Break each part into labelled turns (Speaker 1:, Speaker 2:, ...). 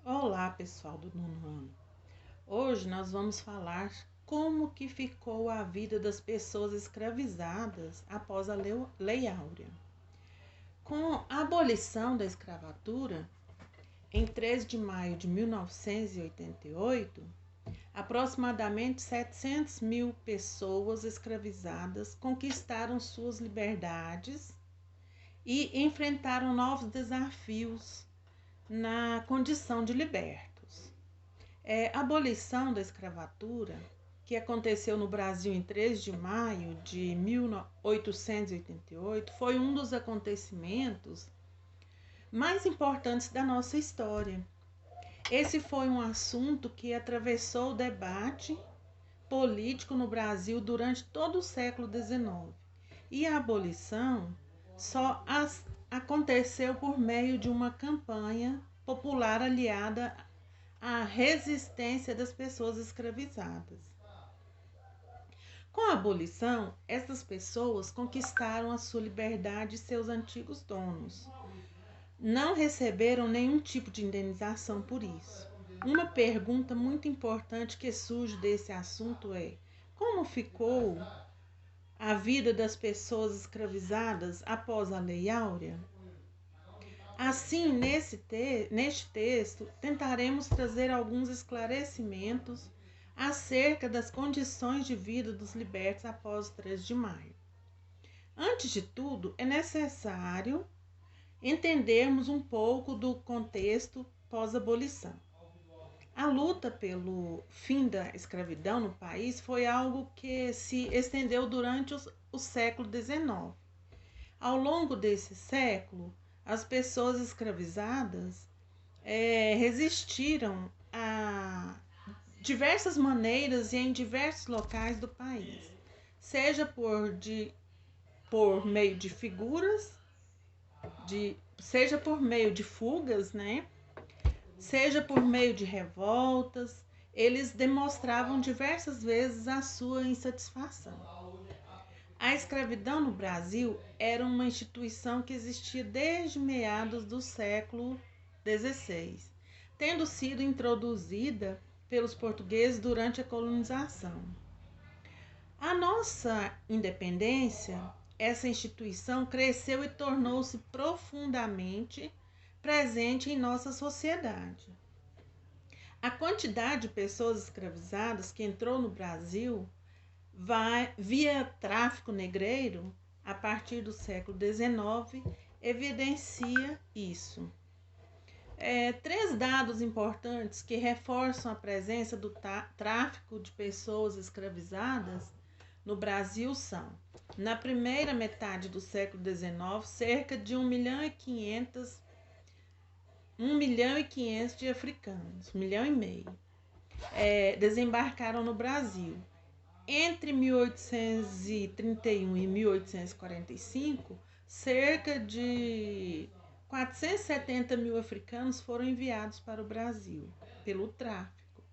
Speaker 1: Olá, pessoal do nono ano. Hoje nós vamos falar como que ficou a vida das pessoas escravizadas após a Lei Áurea. Com a abolição da escravatura, em 3 de maio de 1988, aproximadamente 700 mil pessoas escravizadas conquistaram suas liberdades e enfrentaram novos desafios na condição de libertos. A abolição da escravatura, que aconteceu no Brasil em 3 de maio de 1888, foi um dos acontecimentos mais importantes da nossa história. Esse foi um assunto que atravessou o debate político no Brasil durante todo o século XIX. E a abolição só aconteceu por meio de uma campanha popular aliada à resistência das pessoas escravizadas. Com a abolição, essas pessoas conquistaram a sua liberdade e seus antigos donos. Não receberam nenhum tipo de indenização por isso. Uma pergunta muito importante que surge desse assunto é: como ficou a vida das pessoas escravizadas após a Lei Áurea? Assim, neste texto, tentaremos trazer alguns esclarecimentos acerca das condições de vida dos libertos após o 3 de maio. Antes de tudo, é necessário entendermos um pouco do contexto pós-abolição. A luta pelo fim da escravidão no país foi algo que se estendeu durante o século XIX. Ao longo desse século, as pessoas escravizadas resistiram a diversas maneiras e em diversos locais do país, seja por meio de figuras, seja por meio de fugas, né? Seja por meio de revoltas, eles demonstravam diversas vezes a sua insatisfação. A escravidão no Brasil era uma instituição que existia desde meados do século XVI, tendo sido introduzida pelos portugueses durante a colonização. A nossa independência, essa instituição cresceu e tornou-se profundamente presente em nossa sociedade. A quantidade de pessoas escravizadas que entrou no Brasil via tráfico negreiro a partir do século XIX evidencia isso. Três dados importantes que reforçam a presença do tráfico de pessoas escravizadas no Brasil são: na primeira metade do século XIX, cerca de 1,5 milhão de africanos, 1,5 milhão, desembarcaram no Brasil. Entre 1831 e 1845, cerca de 470 mil africanos foram enviados para o Brasil pelo tráfico.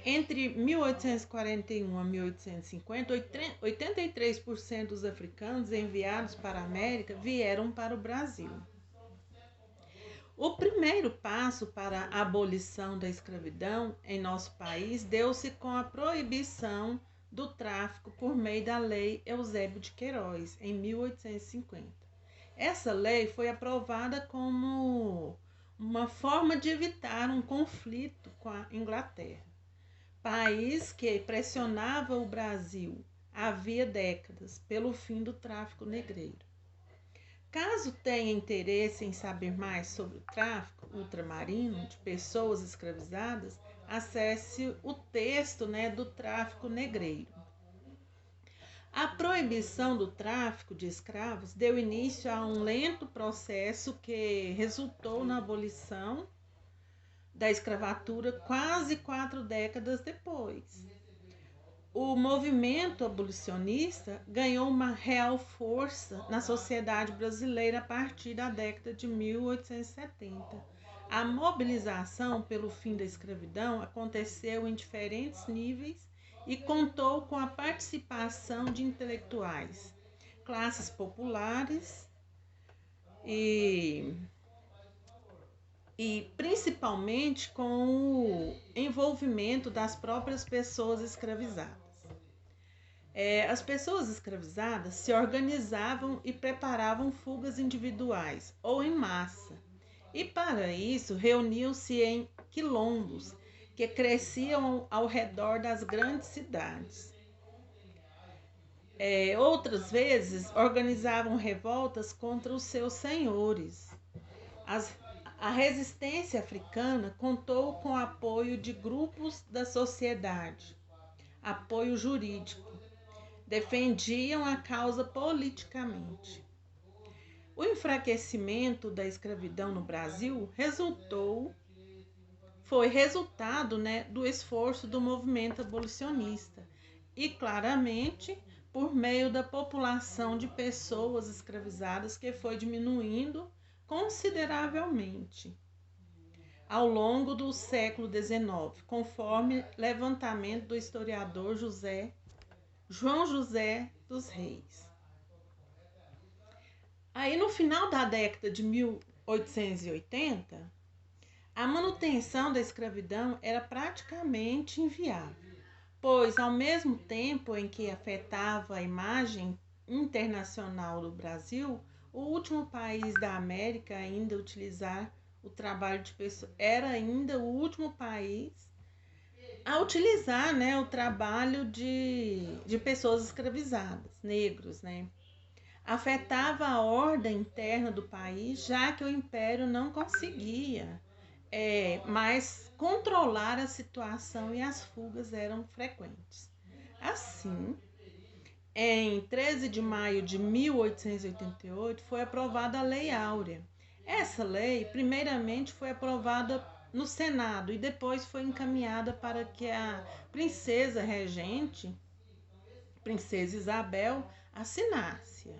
Speaker 1: Entre 1841 a 1850, 83% dos africanos enviados para a América vieram para o Brasil. O primeiro passo para a abolição da escravidão em nosso país deu-se com a proibição do tráfico por meio da Lei Eusébio de Queiroz, em 1850. Essa lei foi aprovada como uma forma de evitar um conflito com a Inglaterra, país que pressionava o Brasil havia décadas pelo fim do tráfico negreiro. Caso tenha interesse em saber mais sobre o tráfico ultramarino de pessoas escravizadas, acesse o texto, do tráfico negreiro. A proibição do tráfico de escravos deu início a um lento processo que resultou na abolição da escravatura quase 4 décadas depois. O movimento abolicionista ganhou uma real força na sociedade brasileira a partir da década de 1870. A mobilização pelo fim da escravidão aconteceu em diferentes níveis e contou com a participação de intelectuais, classes populares e e principalmente com o envolvimento das próprias pessoas escravizadas. As pessoas escravizadas se organizavam e preparavam fugas individuais ou em massa, e para isso reuniam-se em quilombos que cresciam ao redor das grandes cidades. Outras vezes organizavam revoltas contra os seus senhores. As- a resistência africana contou com o apoio de grupos da sociedade, apoio jurídico, defendiam a causa politicamente. O enfraquecimento da escravidão no Brasil foi resultado, né, do esforço do movimento abolicionista e claramente por meio da população de pessoas escravizadas que foi diminuindo consideravelmente ao longo do século XIX, conforme levantamento do historiador João José dos Reis. Aí no final da década de 1880, a manutenção da escravidão era praticamente inviável, pois ao mesmo tempo em que afetava a imagem internacional do Brasil, o último país da América ainda a utilizar o trabalho de pessoas, era ainda o último país a utilizar, né, o trabalho de pessoas escravizadas, negros, né? Afetava a ordem interna do país, já que o império não conseguia mais controlar a situação e as fugas eram frequentes. Assim, em 13 de maio de 1888 foi aprovada a Lei Áurea. Essa lei, primeiramente, foi aprovada no Senado e depois foi encaminhada para que a princesa regente, Princesa Isabel, assinasse.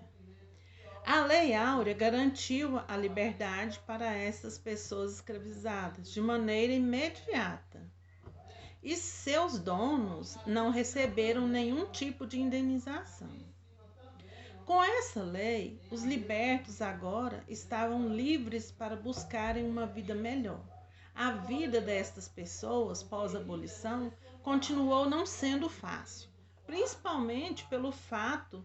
Speaker 1: A Lei Áurea garantiu a liberdade para essas pessoas escravizadas de maneira imediata e seus donos não receberam nenhum tipo de indenização. Com essa lei, os libertos agora estavam livres para buscarem uma vida melhor. A vida destas pessoas pós-abolição continuou não sendo fácil, principalmente pelo fato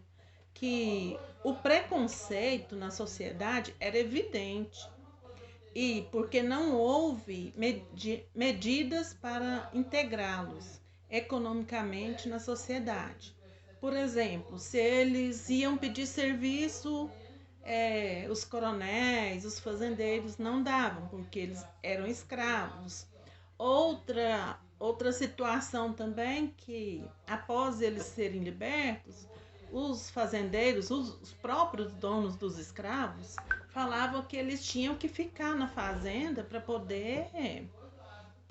Speaker 1: que o preconceito na sociedade era evidente e porque não houve medidas para integrá-los economicamente na sociedade. Por exemplo, se eles iam pedir serviço, os coronéis, os fazendeiros não davam, porque eles eram escravos. Outra situação também que, após eles serem libertos, os fazendeiros, os próprios donos dos escravos, falavam que eles tinham que ficar na fazenda para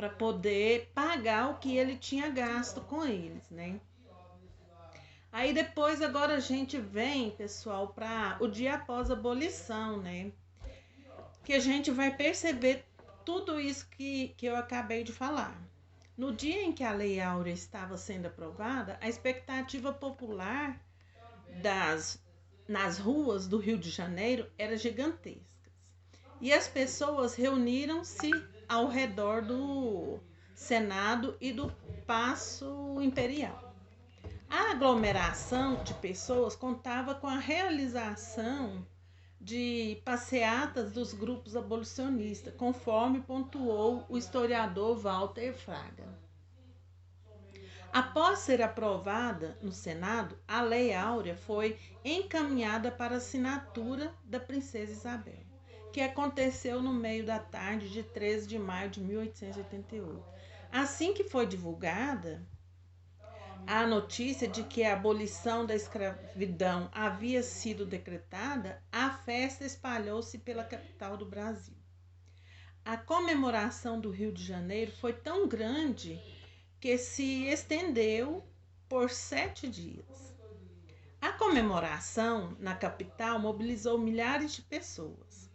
Speaker 1: poder pagar o que ele tinha gasto com eles, né? Aí depois agora a gente vem, pessoal, para o dia após a abolição, né? Que a gente vai perceber tudo isso que eu acabei de falar. No dia em que a Lei Áurea estava sendo aprovada, a expectativa popular nas ruas do Rio de Janeiro era gigantesca. E as pessoas reuniram-se ao redor do Senado e do Paço Imperial. A aglomeração de pessoas contava com a realização de passeatas dos grupos abolicionistas, conforme pontuou o historiador Walter Fraga. Após ser aprovada no Senado, a Lei Áurea foi encaminhada para assinatura da Princesa Isabel, que aconteceu no meio da tarde de 13 de maio de 1888. Assim que foi divulgada a notícia de que a abolição da escravidão havia sido decretada, a festa espalhou-se pela capital do Brasil. A comemoração do Rio de Janeiro foi tão grande que se estendeu por 7 dias. A comemoração na capital mobilizou milhares de pessoas.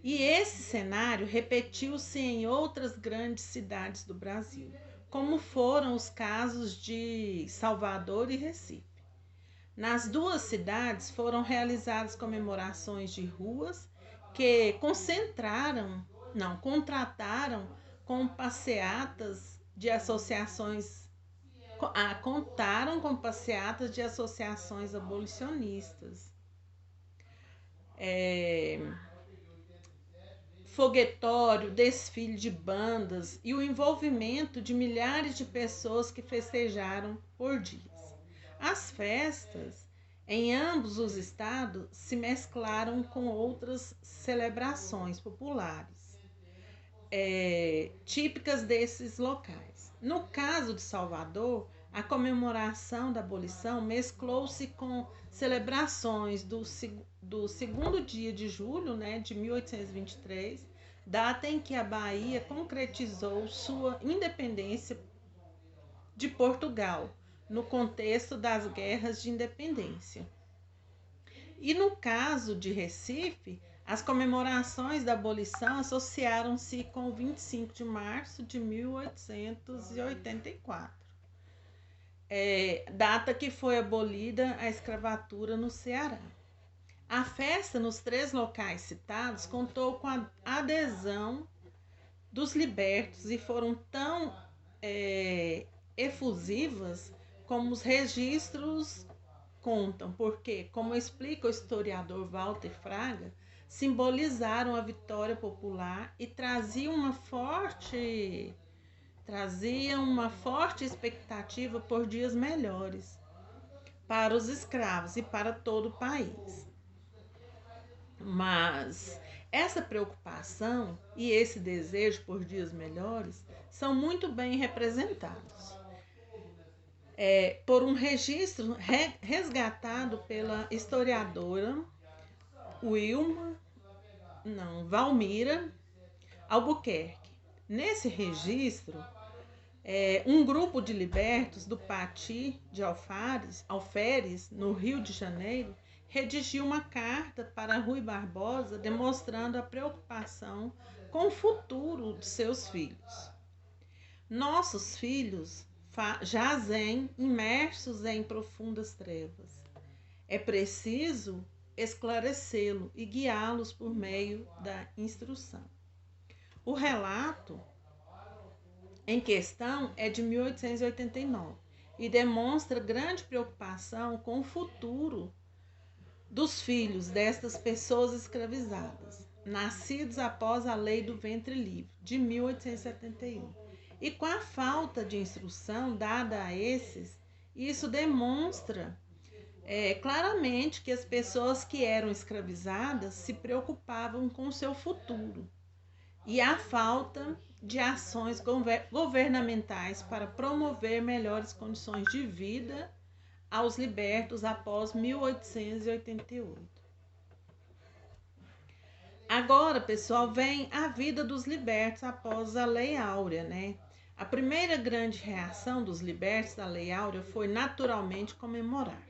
Speaker 1: E esse cenário repetiu-se em outras grandes cidades do Brasil, como foram os casos de Salvador e Recife. Nas duas cidades foram realizadas comemorações de ruas que concentraram não, contrataram com passeatas de associações, contaram com passeatas de associações abolicionistas. É, foguetório, desfile de bandas e o envolvimento de milhares de pessoas que festejaram por dias. As festas em ambos os estados se mesclaram com outras celebrações populares, típicas desses locais. No caso de Salvador, a comemoração da abolição mesclou-se com celebrações do segundo dia de julho, né, de 1823, data em que a Bahia concretizou sua independência de Portugal, no contexto das guerras de independência. E no caso de Recife, as comemorações da abolição associaram-se com o 25 de março de 1884, data que foi abolida a escravatura no Ceará. A festa nos três locais citados contou com a adesão dos libertos e foram tão efusivas como os registros contam, porque, como explica o historiador Walter Fraga, simbolizaram a vitória popular e traziam uma forte expectativa por dias melhores para os escravos e para todo o país. Mas essa preocupação e esse desejo por dias melhores são muito bem representados por um registro resgatado pela historiadora Valmira Albuquerque. Nesse registro, um grupo de libertos do Pati de Alferes, no Rio de Janeiro, redigiu uma carta para Rui Barbosa demonstrando a preocupação com o futuro de seus filhos. Nossos filhos jazem imersos em profundas trevas. É preciso esclarecê-lo e guiá-los por meio da instrução. O relato em questão é de 1889 e demonstra grande preocupação com o futuro dos filhos destas pessoas escravizadas, nascidos após a Lei do Ventre Livre, de 1871. E com a falta de instrução dada a esses, isso demonstra claramente que as pessoas que eram escravizadas se preocupavam com o seu futuro e a falta de ações governamentais para promover melhores condições de vida aos libertos após 1888. Agora, pessoal, vem a vida dos libertos após a Lei Áurea, né? A primeira grande reação dos libertos da Lei Áurea foi naturalmente comemorar.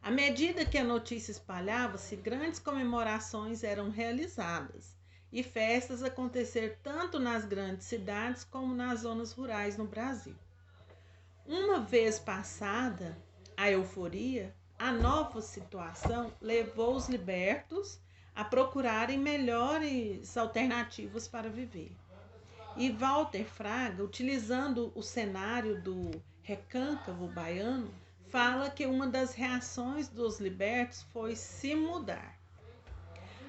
Speaker 1: À medida que a notícia espalhava-se, grandes comemorações eram realizadas e festas aconteceram tanto nas grandes cidades como nas zonas rurais no Brasil. Uma vez passada a euforia, a nova situação levou os libertos a procurarem melhores alternativas para viver. E Walter Fraga, utilizando o cenário do recâncavo baiano, fala que uma das reações dos libertos foi se mudar.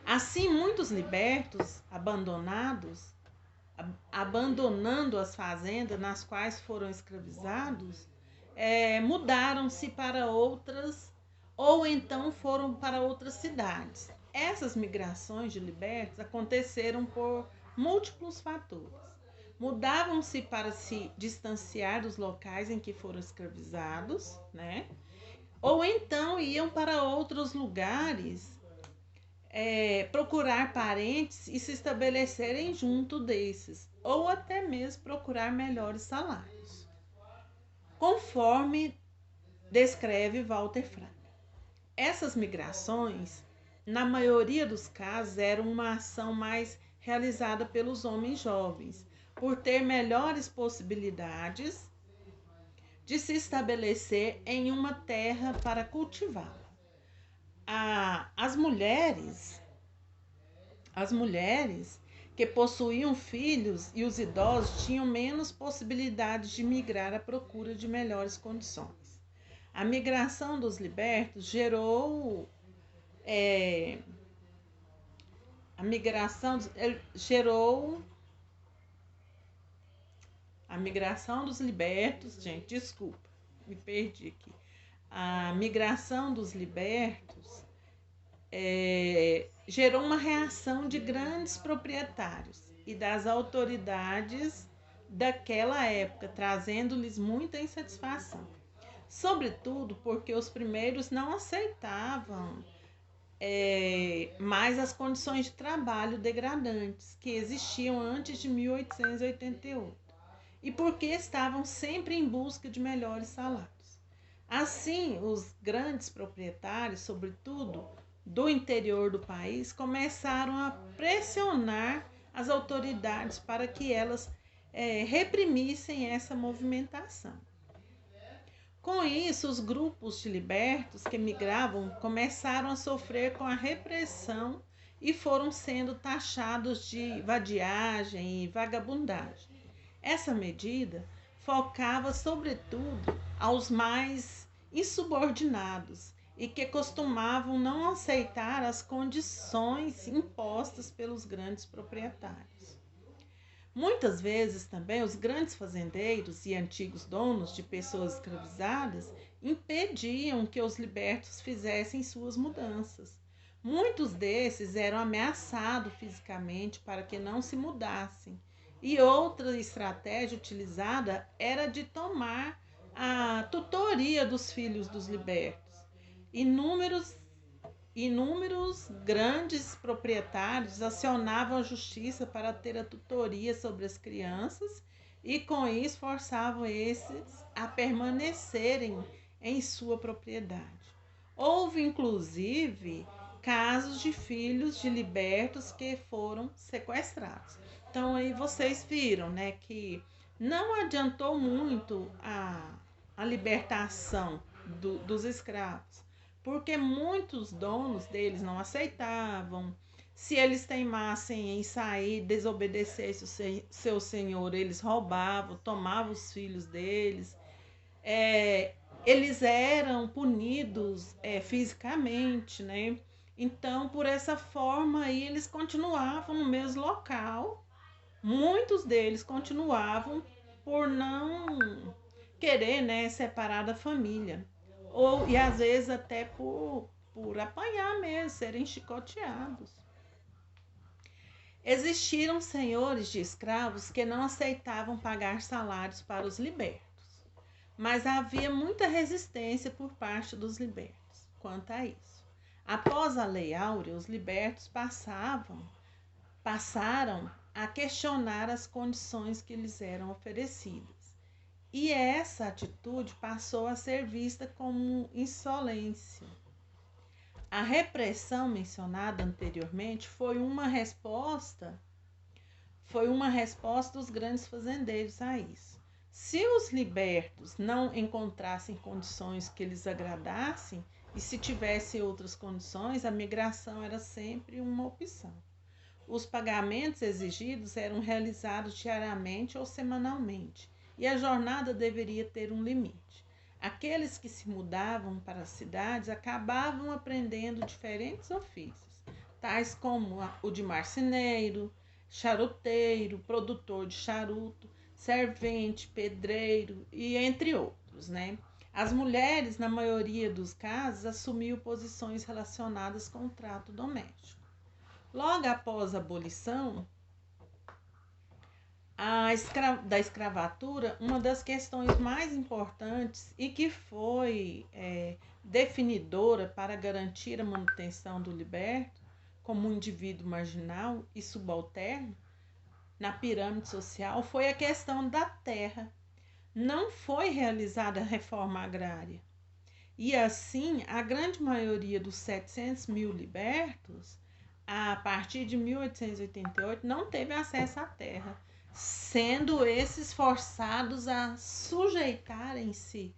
Speaker 1: Assim, muitos libertos abandonando as fazendas nas quais foram escravizados, mudaram-se para outras ou então foram para outras cidades. Essas migrações de libertos aconteceram por múltiplos fatores. Mudavam-se para se distanciar dos locais em que foram escravizados, né? Ou então iam para outros lugares procurar parentes e se estabelecerem junto desses, ou até mesmo procurar melhores salários, conforme descreve Walter Fraga. Essas migrações, na maioria dos casos, eram uma ação mais realizada pelos homens jovens, por ter melhores possibilidades de se estabelecer em uma terra para cultivá-la. As mulheres que possuíam filhos e os idosos tinham menos possibilidades de migrar à procura de melhores condições. A migração dos libertos a migração gerou a migração dos libertos, gente, desculpa, me perdi aqui. A migração dos libertos gerou uma reação de grandes proprietários e das autoridades daquela época, trazendo-lhes muita insatisfação. Sobretudo porque os primeiros não aceitavam mais as condições de trabalho degradantes que existiam antes de 1888 e porque estavam sempre em busca de melhores salários. Assim, os grandes proprietários, sobretudo do interior do país, começaram a pressionar as autoridades para que elas reprimissem essa movimentação. Com isso, os grupos de libertos que migravam começaram a sofrer com a repressão e foram sendo taxados de vadiagem e vagabundagem. Essa medida focava sobretudo aos mais insubordinados e que costumavam não aceitar as condições impostas pelos grandes proprietários. Muitas vezes também os grandes fazendeiros e antigos donos de pessoas escravizadas impediam que os libertos fizessem suas mudanças. Muitos desses eram ameaçados fisicamente para que não se mudassem. E outra estratégia utilizada era de tomar a tutoria dos filhos dos libertos. Inúmeros grandes proprietários acionavam a justiça para ter a tutoria sobre as crianças e, com isso, forçavam esses a permanecerem em sua propriedade. Houve, inclusive, casos de filhos de libertos que foram sequestrados. Então, aí vocês viram, né, que não adiantou muito a libertação dos escravos, porque muitos donos deles não aceitavam. Se eles teimassem em sair, desobedecessem o seu senhor, eles roubavam, tomavam os filhos deles. Eles eram punidos fisicamente, né? Então, por essa forma aí, eles continuavam no mesmo local. Muitos deles continuavam por não querer, né, separar da família. E às vezes até por apanhar mesmo, serem chicoteados. Existiram senhores de escravos que não aceitavam pagar salários para os libertos, mas havia muita resistência por parte dos libertos quanto a isso. Após a Lei Áurea, os libertos passaram a questionar as condições que lhes eram oferecidas. E essa atitude passou a ser vista como insolência. A repressão mencionada anteriormente foi uma resposta dos grandes fazendeiros a isso. Se os libertos não encontrassem condições que lhes agradassem, e se tivessem outras condições, a migração era sempre uma opção. Os pagamentos exigidos eram realizados diariamente ou semanalmente, e a jornada deveria ter um limite. Aqueles que se mudavam para as cidades acabavam aprendendo diferentes ofícios, tais como o de marceneiro, charuteiro, produtor de charuto, servente, pedreiro e entre outros, né? As mulheres, na maioria dos casos, assumiam posições relacionadas com o trato doméstico. Logo após a abolição da escravatura, uma das questões mais importantes e que foi definidora para garantir a manutenção do liberto como um indivíduo marginal e subalterno na pirâmide social foi a questão da terra. Não foi realizada a reforma agrária. E assim, a grande maioria dos 700 mil libertos, a partir de 1888, não teve acesso à terra, sendo esses forçados a sujeitarem-se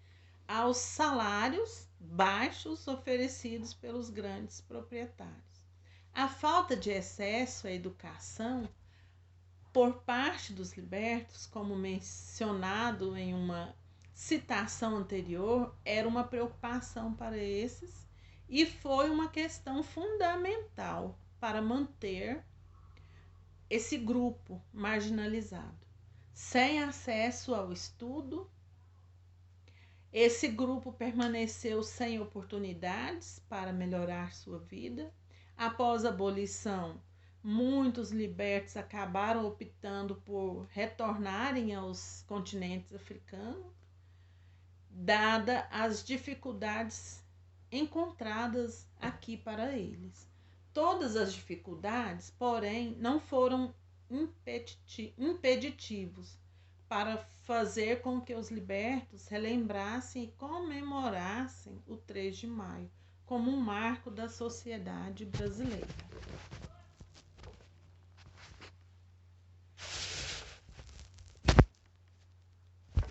Speaker 1: aos salários baixos oferecidos pelos grandes proprietários. A falta de acesso à educação por parte dos libertos, como mencionado em uma citação anterior, era uma preocupação para esses e foi uma questão fundamental para manter esse grupo marginalizado, sem acesso ao estudo. Esse grupo permaneceu sem oportunidades para melhorar sua vida. Após a abolição, muitos libertos acabaram optando por retornarem aos continentes africanos, dada as dificuldades encontradas aqui para eles. Todas as dificuldades, porém, não foram impeditivos para fazer com que os libertos relembrassem e comemorassem o 3 de maio como um marco da sociedade brasileira.